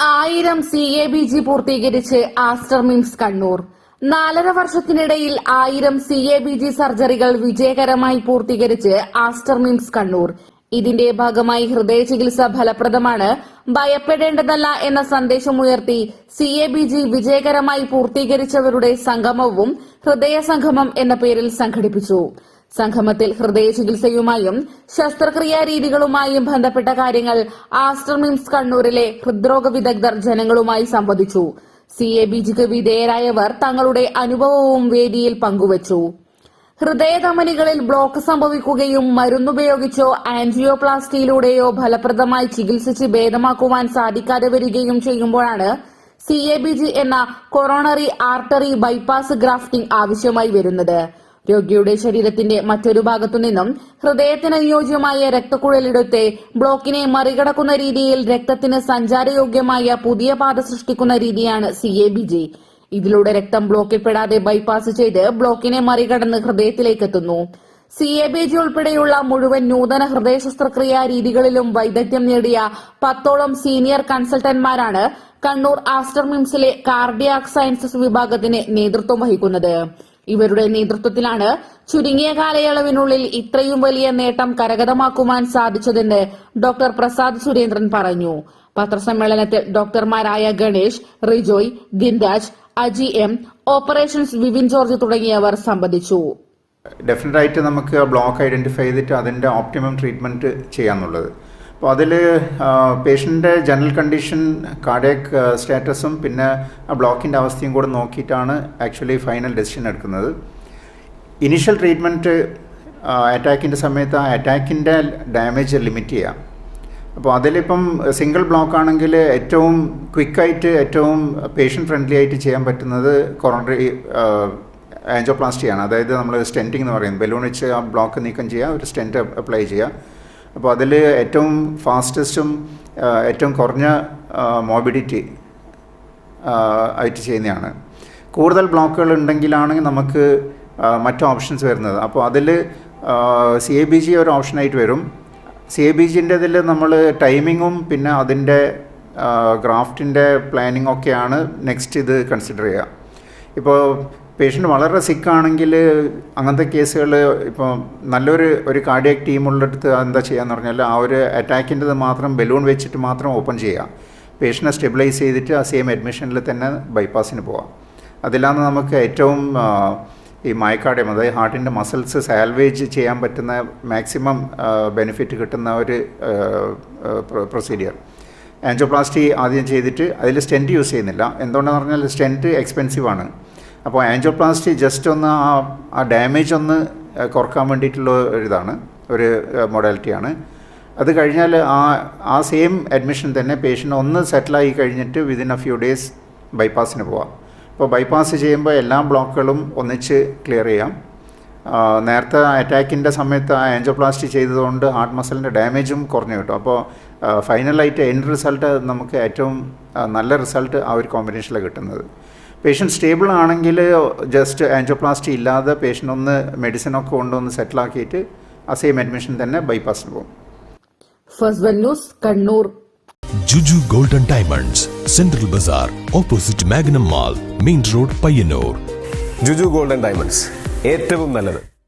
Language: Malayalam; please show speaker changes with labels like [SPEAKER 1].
[SPEAKER 1] 1000 CABG പൂർത്തീകരിച്ച് ആസ്റ്റർ മിംസ് കണ്ണൂർ. 4.5 വർഷത്തിനിടയിൽ 1000 CABG സർജറികൾ വിജയകരമായി പൂർത്തീകരിച്ച് ആസ്റ്റർ മിംസ് കണ്ണൂർ. ഇതിന്റെ ഭാഗമായി ഹൃദയ ചികിത്സ ഫലപ്രദമാണ്, ഭയപ്പെടേണ്ടതല്ല എന്ന സന്ദേശമുയർത്തി CABG വിജയകരമായി പൂർത്തീകരിച്ചവരുടെ സംഗമവും ഹൃദയ സംഗമം എന്ന പേരിൽ സംഘടിപ്പിച്ചു. സംഗമത്തിൽ ഹൃദയ ചികിത്സയുമായും ശസ്ത്രക്രിയാ രീതികളുമായും ബന്ധപ്പെട്ട കാര്യങ്ങൾ ആസ്റ്റർ മിംസ് കണ്ണൂരിലെ ഹൃദ്രോഗ വിദഗ്ധർ ജനങ്ങളുമായി സംവദിച്ചു. CABGക്ക് വിധേയരായവർ തങ്ങളുടെ അനുഭവവും വേദിയിൽ പങ്കുവച്ചു. ഹൃദയധമനികളിൽ ബ്ലോക്ക് സംഭവിക്കുകയും മരുന്നുപയോഗിച്ചോ ആൻജിയോപ്ലാസ്റ്റിയിലൂടെയോ ഫലപ്രദമായി ചികിത്സിച്ച് ഭേദമാക്കുവാൻ സാധിക്കാതെ വരികയും ചെയ്യുമ്പോഴാണ് CABG എന്ന കൊറോണറി ആർട്ടറി ബൈപ്പാസ് ഗ്രാഫ്റ്റിംഗ് ആവശ്യമായി വരുന്നത്. രോഗിയുടെ ശരീരത്തിന്റെ മറ്റൊരു ഭാഗത്തുനിന്നും ഹൃദയത്തിന് അനുയോജ്യമായ രക്തക്കുഴലെടുത്ത് ബ്ലോക്കിനെ മറികടക്കുന്ന രീതിയിൽ രക്തത്തിന് സഞ്ചാരയോഗ്യമായ പുതിയ പാത സൃഷ്ടിക്കുന്ന രീതിയാണ് CABG. ഇതിലൂടെ രക്തം ബ്ലോക്കിൽപ്പെടാതെ ബൈപ്പാസ് ചെയ്ത് ബ്ലോക്കിനെ മറികടന്ന് ഹൃദയത്തിലേക്ക് എത്തുന്നു. CABG ഉൾപ്പെടെയുള്ള മുഴുവൻ നൂതന ഹൃദയ ശസ്ത്രക്രിയാ രീതികളിലും വൈദഗ്ധ്യം നേടിയ 10ഓളം സീനിയർ കൺസൾട്ടന്റ്മാരാണ് കണ്ണൂർ ആസ്റ്റർ മിംസിലെ കാർഡിയാക് സയൻസസ് വിഭാഗത്തിന് നേതൃത്വം വഹിക്കുന്നത്. ഇവരുടെ നേതൃത്വത്തിലാണ് ചുരുങ്ങിയ കാലയളവിനുള്ളിൽ ഇത്രയും വലിയ നേട്ടം കരഗതമാക്കുവാൻ സാധിച്ചതെന്ന് ഡോക്ടർ പ്രസാദ് സുരേന്ദ്രൻ പറഞ്ഞു. പത്രസമ്മേളനത്തിൽ ഡോക്ടർമാരായ Ganesh, Rijoy, Dinraj, Aji M, operations Vivin George തുടങ്ങിയവർ സംബന്ധിച്ചു.
[SPEAKER 2] ഡെഫിനറ്റായിട്ട് നമുക്ക് ബ്ലോക്ക് ഐഡന്റിഫൈ ചെയ്തിട്ട് അതിന്റെ ഓപ്റ്റിമം ട്രീറ്റ്മെന്റ് ചെയ്യാന്നുള്ളത്. അപ്പോൾ അതിൽ പേഷ്യൻ്റെ ജനറൽ കണ്ടീഷൻ, കാർഡിയക് സ്റ്റാറ്റസും പിന്നെ ആ ബ്ലോക്കിൻ്റെ അവസ്ഥയും കൂടെ നോക്കിയിട്ടാണ് ആക്ച്വലി ഫൈനൽ ഡെസിഷൻ എടുക്കുന്നത്. ഇനീഷ്യൽ ട്രീറ്റ്മെൻറ്റ് അറ്റാക്കിൻ്റെ സമയത്ത് ആ അറ്റാക്കിൻ്റെ ഡാമേജ് ലിമിറ്റ് ചെയ്യാം. അപ്പോൾ അതിലിപ്പം സിംഗിൾ ബ്ലോക്ക് ആണെങ്കിൽ ഏറ്റവും ക്വിക്കായിട്ട് ഏറ്റവും പേഷ്യൻ്റ് ഫ്രണ്ട്ലി ആയിട്ട് ചെയ്യാൻ പറ്റുന്നത് കൊറോണറി ആൻജിയോപ്ലാസ്റ്റിയാണ്. അതായത് നമ്മൾ സ്റ്റെൻറ്റിംഗ് എന്ന് പറയുന്നത്, ബലൂൺ വെച്ച് ആ ബ്ലോക്ക് നീക്കം ചെയ്യുക, ഒരു സ്റ്റെൻറ്റ് അപ്ലൈ ചെയ്യുക. അപ്പോൾ അതിൽ ഏറ്റവും ഫാസ്റ്റസ്റ്റും ഏറ്റവും കുറഞ്ഞ മോബിഡിറ്റി ആയിട്ട് ചെയ്യുന്നതാണ്. കൂടുതൽ ബ്ലോക്കുകൾ ഉണ്ടെങ്കിലാണെങ്കിൽ നമുക്ക് മറ്റു ഓപ്ഷൻസ് വരുന്നത്. അപ്പോൾ അതിൽ CABG ഒരു ഓപ്ഷനായിട്ട് വരും. CABGൻ്റെ ഇതിൽ നമ്മൾ ടൈമിങ്ങും പിന്നെ അതിൻ്റെ ഗ്രാഫ്റ്റിൻ്റെ പ്ലാനിങ് ഒക്കെയാണ് നെക്സ്റ്റ് ഇത് കൺസിഡർ ചെയ്യുക. ഇപ്പോൾ പേഷ്യൻ്റ് വളരെ സിക്കാണെങ്കിൽ അങ്ങനത്തെ കേസുകൾ ഇപ്പോൾ നല്ലൊരു കാർഡിയാക് ടീമുള്ളടുത്ത് എന്താ ചെയ്യാന്ന് പറഞ്ഞാൽ ആ ഒരു അറ്റാക്കിൻ്റെത് മാത്രം ബലൂൺ വെച്ചിട്ട് മാത്രം ഓപ്പൺ ചെയ്യുക. പേഷ്യനെ സ്റ്റെബിലൈസ് ചെയ്തിട്ട് ആ സെയിം അഡ്മിഷനിൽ തന്നെ ബൈപ്പാസിന് പോവാം. അതിലാണ് നമുക്ക് ഏറ്റവും ഈ മയോകാർഡിയം, അതായത് ഹാർട്ടിൻ്റെ മസിൽസ് സാൽവേജ് ചെയ്യാൻ പറ്റുന്ന മാക്സിമം ബെനിഫിറ്റ് കിട്ടുന്ന ഒരു പ്രൊസീജിയർ. ആൻജിയോപ്ലാസ്റ്റി ആദ്യം ചെയ്തിട്ട് അതിൽ സ്റ്റെൻറ്റ് യൂസ് ചെയ്യുന്നില്ല. എന്തുകൊണ്ടെന്ന് പറഞ്ഞാൽ സ്റ്റെൻറ്റ് എക്സ്പെൻസീവാണ്. അപ്പോൾ ആൻജിയോപ്ലാസ്റ്റി ജസ്റ്റ് ഒന്ന് ആ ഡാമേജ് ഒന്ന് കുറക്കാൻ വേണ്ടിയിട്ടുള്ള ഒരു മൊഡാലിറ്റിയാണ്. അത് കഴിഞ്ഞാൽ ആ സെയിം അഡ്മിഷൻ തന്നെ പേഷ്യൻ്റ് ഒന്ന് സെറ്റിലായി കഴിഞ്ഞിട്ട് വിതിൻ എ ഫ്യൂ ഡേയ്സ് ബൈപ്പാസിന് പോവാം. അപ്പോൾ ബൈപ്പാസ് ചെയ്യുമ്പോൾ എല്ലാ ബ്ലോക്കുകളും ഒന്നിച്ച് ക്ലിയർ ചെയ്യാം. നേരത്തെ അറ്റാക്കിൻ്റെ സമയത്ത് ആ ആൻജിയോപ്ലാസ്റ്റി ചെയ്തതുകൊണ്ട് ഹാർട്ട് മസിലിൻ്റെ ഡാമേജും കുറഞ്ഞു കിട്ടും. അപ്പോൾ ഫൈനലായിട്ട് എൻഡ് റിസൾട്ട് നമുക്ക് ഏറ്റവും നല്ല റിസൾട്ട് ആ ഒരു കോമ്പിനേഷനിലാണ് കിട്ടുന്നത്. പേഷ്യൻ്റ് സ്റ്റേബിൾ ആണെങ്കിൽ ജസ്റ്റ് ആൻജിയോപ്ലാസ്റ്റി ഇല്ലാതെ പേഷ്യൻ്റ് ഒന്ന് മെഡിസിനൊക്കെ കൊണ്ടൊന്ന് സെറ്റിലാക്കിയിട്ട് ആ സെയിം അഡ്മിഷൻ തന്നെ ബൈപ്പാസിന് പോകും.
[SPEAKER 1] First one news, Kannur.
[SPEAKER 3] Juju golden diamonds, central bazaar, opposite Magnum mall, main road, Payyanur.
[SPEAKER 4] Juju golden diamonds, ഏറ്റവും നല്ലത്.